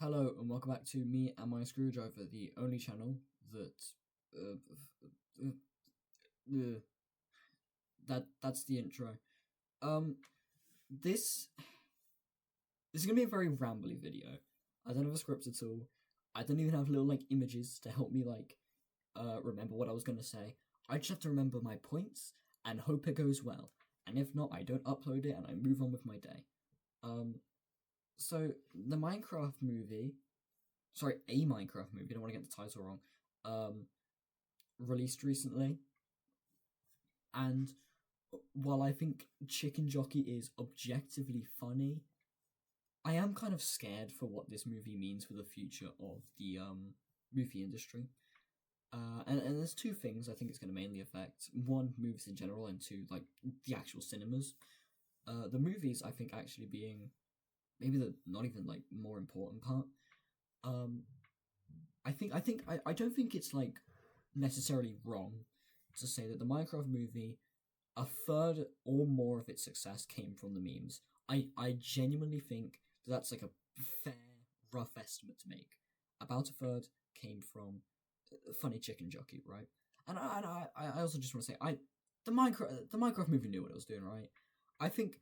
Hello and welcome back to me and my screwdriver, the only channel that uh, uh, uh, that's the intro. Um, this this is gonna be a very rambly video. I don't have a script at all. I don't even have little images to help me remember what I was gonna say. I just have to remember my points and hope it goes well. And if not, I don't upload it and I move on with my day. Um, so the Minecraft movie sorry, a Minecraft movie, I don't want to get the title wrong, released recently. And while I think Chicken Jockey is objectively funny, I am kind of scared for what this movie means for the future of the movie industry. And there's two things I think it's going to mainly affect. One, movies in general, and two, the actual cinemas. The movies, I think, actually being maybe the not even more important part. Um, I don't think it's necessarily wrong to say that the Minecraft movie, a third or more of its success came from the memes. I genuinely think that's a fair rough estimate to make. About a third came from Funny Chicken Jockey, right? And I also just want to say the Minecraft movie knew what it was doing, right? I think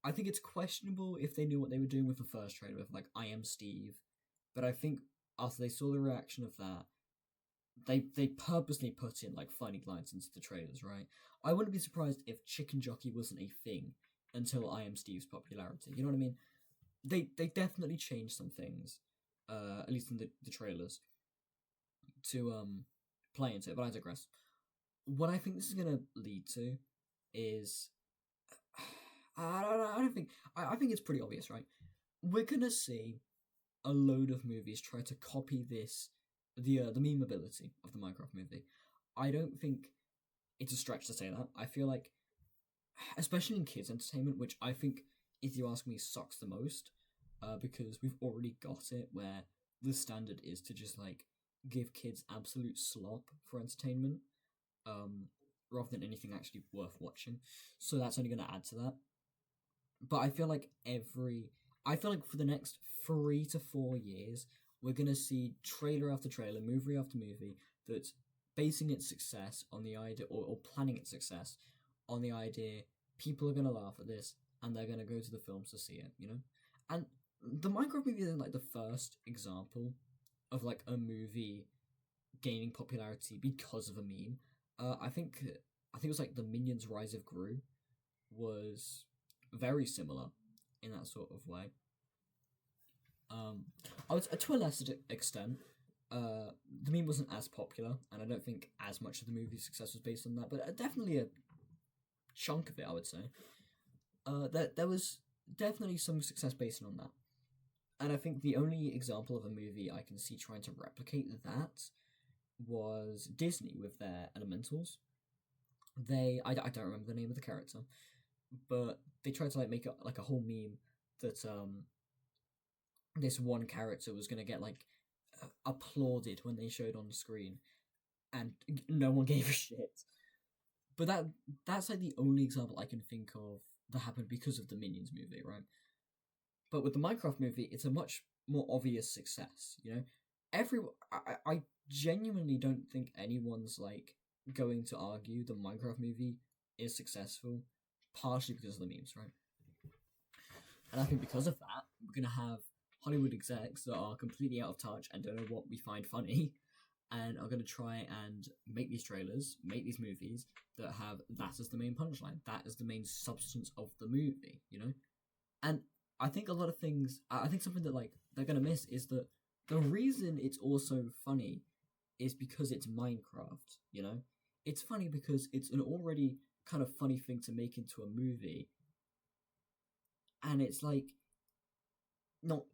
I think it's questionable if they knew what they were doing with the first trailer with I am Steve, but I think after they saw the reaction of that, they purposely put in funny lines into the trailers, right? I wouldn't be surprised if Chicken Jockey wasn't a thing until I Am Steve's popularity. You know what I mean? They definitely changed some things, at least in the trailers, to play into it. But I digress. What I think this is gonna lead to is I don't think I think it's pretty obvious, right? We're gonna see a load of movies try to copy the meme ability of the Minecraft movie. I don't think it's a stretch to say that. I feel like, especially in kids entertainment, which I think, if you ask me, sucks the most, because we've already got it where the standard is to just give kids absolute slop for entertainment, rather than anything actually worth watching. So that's only going to add to that. But I feel like for the next 3 to 4 years, we're gonna see trailer after trailer, movie after movie that's basing its success on the idea, or planning its success on the idea people are gonna laugh at this and they're gonna go to the films to see it, you know? And the Minecraft movie isn't the first example of a movie gaining popularity because of a meme. I think it was the Minions Rise of Gru was very similar in that sort of way. I was to a lesser extent. The meme wasn't as popular, and I don't think as much of the movie's success was based on that, but definitely a chunk of it, I would say. There was definitely some success based on that, and I think the only example of a movie I can see trying to replicate that was Disney with their Elementals. I don't remember the name of the character, but they tried to make a whole meme that this one character was gonna get applauded when they showed on screen, and no one gave a shit. But that's the only example I can think of that happened because of the Minions movie, right? But with the Minecraft movie, it's a much more obvious success. You know, I genuinely don't think anyone's going to argue the Minecraft movie is successful, partially because of the memes, right? And I think because of that, we're gonna have Hollywood execs that are completely out of touch and don't know what we find funny, and are gonna try and make these trailers, make these movies that have that as the main punchline, that as the main substance of the movie, you know? And I think a lot of things, I think something that they're gonna miss is that the reason it's also funny is because it's Minecraft, you know? It's funny because it's an already kind of funny thing to make into a movie, and it's not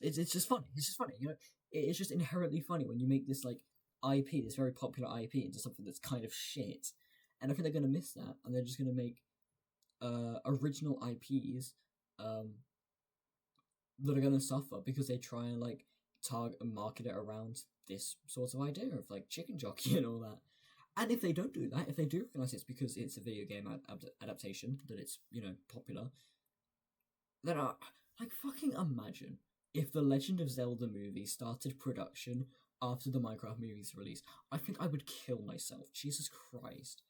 it's just funny. It's just funny, you know. It's just inherently funny when you make this IP, this very popular IP, into something that's kind of shit. And I think they're gonna miss that, and they're just gonna make original IPs that are gonna suffer because they try and target and market it around this sort of idea of Chicken Jockey and all that. And if they don't do that, if they do realize it's because it's a video game adaptation that it's popular, then fucking imagine if the Legend of Zelda movie started production after the Minecraft movie's release, I think I would kill myself. Jesus Christ.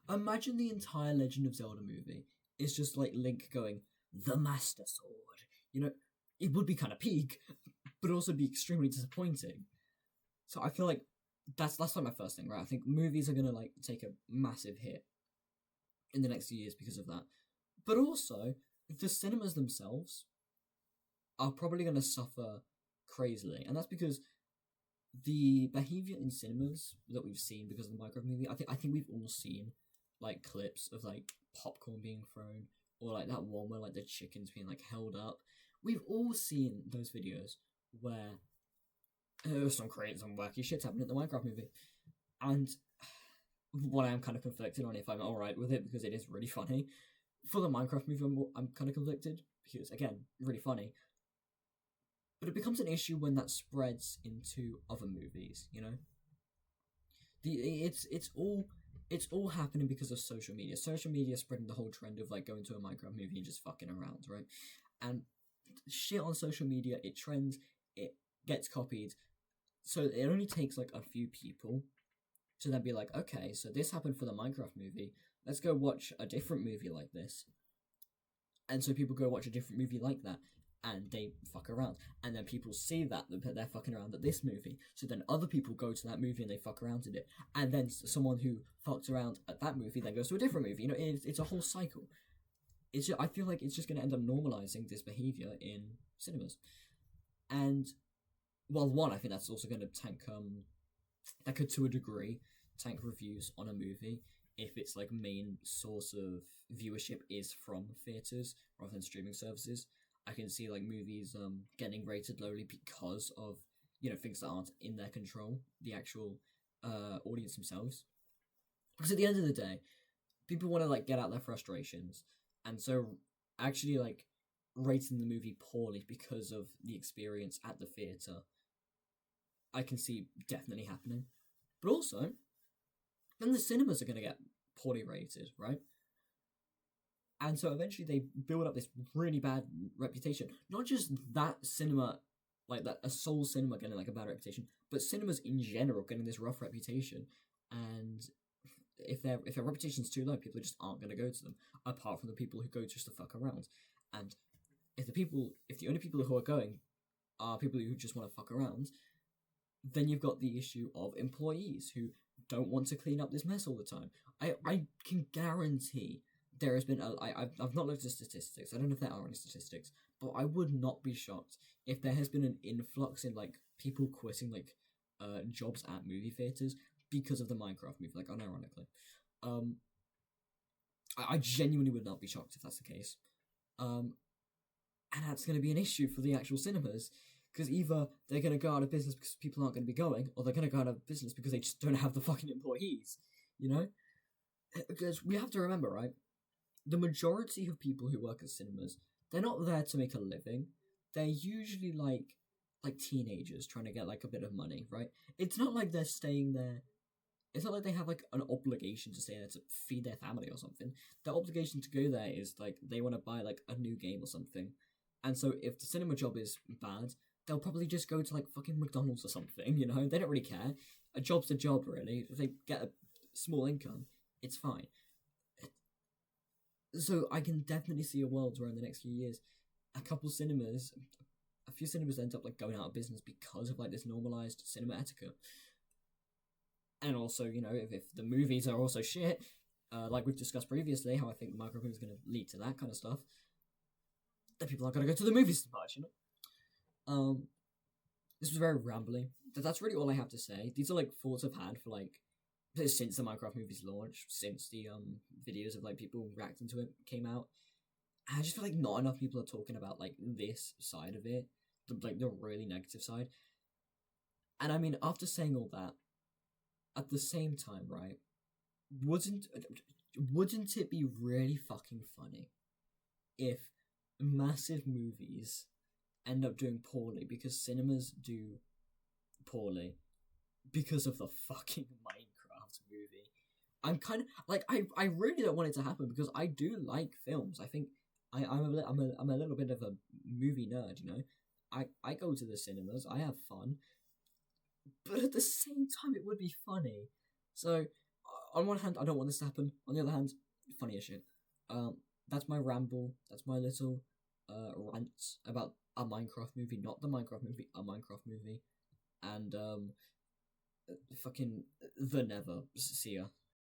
Imagine the entire Legend of Zelda movie is just like Link going, the Master Sword. You know, it would be kind of peak, but also be extremely disappointing. So I feel like that's like my first thing, right? I think movies are gonna like take a massive hit in the next few years because of that. But also, the cinemas themselves are probably gonna suffer crazily, and that's because the behavior in cinemas that we've seen because of the Minecraft movie, I think we've all seen like clips of like popcorn being thrown, or like that one where like the chicken's being like held up. We've all seen those videos where some wacky shit's happening in the Minecraft movie, and what I am kind of conflicted on if I'm alright with it because it is really funny. For the Minecraft movie, I'm kind of conflicted because again, really funny. But it becomes an issue when that spreads into other movies, you know. It's all happening because of social media. Social media spreading the whole trend of like going to a Minecraft movie and just fucking around, right? And shit on social media, it trends, it gets copied. So it only takes like a few people to then be like, okay, so this happened for the Minecraft movie. Let's go watch a different movie like this. And so people go watch a different movie like that, and they fuck around, and then people see that they're fucking around at this movie, so then other people go to that movie and they fuck around at it, and then someone who fucks around at that movie then goes to a different movie. You know, it's a whole cycle. I feel like it's just going to end up normalizing this behavior in cinemas, and well, one, I think that's also going to tank that could to a degree tank reviews on a movie if its like main source of viewership is from theaters rather than streaming services. I can see like movies getting rated lowly because of, you know, things that aren't in their control, the actual audience themselves. Because at the end of the day, people want to like get out their frustrations, and so actually like rating the movie poorly because of the experience at the theater, I can see definitely happening. But also, then the cinemas are going to get poorly rated, right? And so eventually they build up this really bad reputation. Not just that cinema, like that a Seoul cinema getting like a bad reputation, but cinemas in general getting this rough reputation. And if their reputation's too low, people just aren't going to go to them. Apart from the people who go just to fuck around. And if the only people who are going are people who just want to fuck around, then you've got the issue of employees who don't want to clean up this mess all the time. I can guarantee there has been I've not looked at statistics. I don't know if there are any statistics, but I would not be shocked if there has been an influx in like people quitting like jobs at movie theaters because of the Minecraft movie. Like unironically, I genuinely would not be shocked if that's the case. And that's going to be an issue for the actual cinemas, because either they're going to go out of business because people aren't going to be going, or they're going to go out of business because they just don't have the fucking employees. You know, because we have to remember, right? The majority of people who work at cinemas, they're not there to make a living. They're usually like teenagers trying to get like a bit of money, right? It's not like they're staying there. It's not like they have like an obligation to stay there to feed their family or something. Their obligation to go there is like they want to buy like a new game or something. And so if the cinema job is bad, they'll probably just go to like fucking McDonald's or something, you know? They don't really care. A job's a job, really. If they get a small income, it's fine. So I can definitely see a world where in the next few years, a few cinemas end up like going out of business because of like this normalized cinema etiquette. And also, you know, if the movies are also shit, like we've discussed previously, how I think the microphone is going to lead to that kind of stuff, then people aren't going to go to the movies as much, you know? This was very rambling. That's really all I have to say. These are like thoughts I've had for like since the Minecraft movie's launch, since the videos of like people reacting to it came out. I just feel like not enough people are talking about like this side of it, the really negative side. And I mean, after saying all that, at the same time, right? Wouldn't it be really fucking funny if massive movies end up doing poorly because cinemas do poorly because of the fucking Minecraft movie? I'm kind of like I really don't want it to happen because I do like films. I think I'm a little bit of a movie nerd, you know. I go to the cinemas, I have fun, but at the same time, it would be funny. So, on one hand, I don't want this to happen. On the other hand, funny as shit. That's my ramble. That's my little rant about a Minecraft movie, not the Minecraft movie, a Minecraft movie, and fucking the Never. See ya.